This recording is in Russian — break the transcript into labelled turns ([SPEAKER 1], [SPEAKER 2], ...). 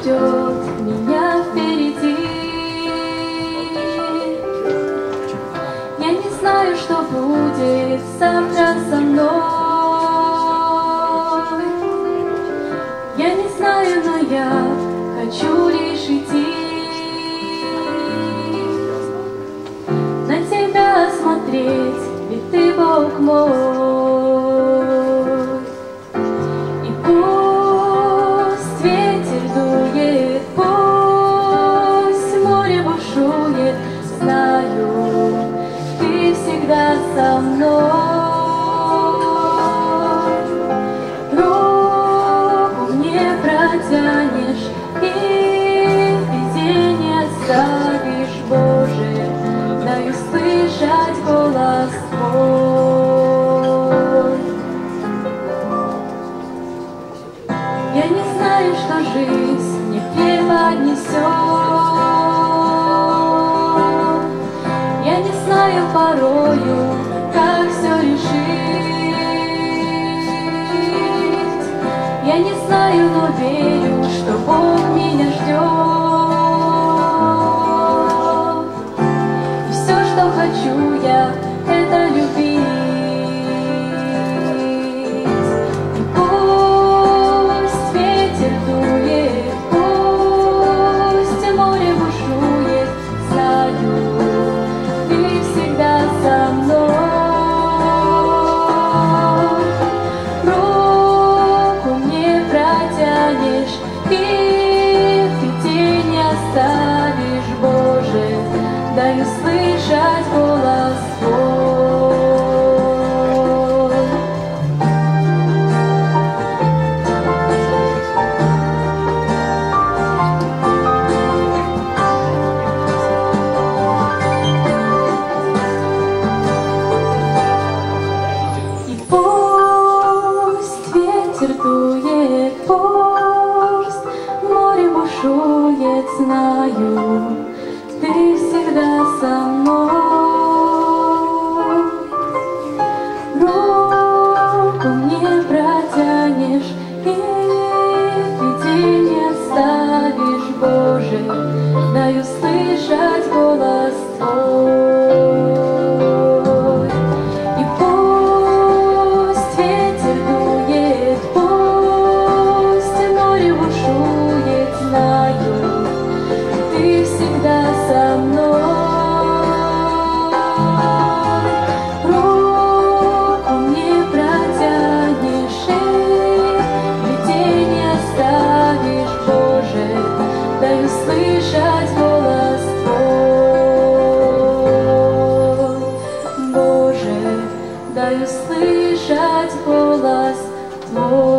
[SPEAKER 1] ждет меня впереди. Я не знаю, что будет завтра со мной. Я не знаю, но я хочу лишь идти. На тебя смотреть, ведь ты Бог мой. И пусть ветер дует, пусть море бушует, знаю, ты всегда со мной. Руку мне протянешь и в беде не оставишь, Боже, дай услышать голос Твой. Я не знаю, что жизнь мне преподнесет. Я не знаю порою, как все решить. Я не знаю, но верю, что Бог меня ждет. И все, что хочу я, это любить. И пусть ветер дует, пусть море бушует, знаю, ты всегда со мной. Руку мне протянешь и в беде не оставишь, Боже, дай услышать голос Твой. И пусть ветер дует, пусть море бушует, знаю, ты всегда со мной. Руку мне протянешь и в беде не оставишь, Боже, дай услышать голос Твой. И пусть ветер дует, пусть море бушует, знаю, ты всегда со мной. Руку мне протянешь и в беде не оставишь, Боже, дай услышать голос Твой. Боже, дай услышать голос Твой.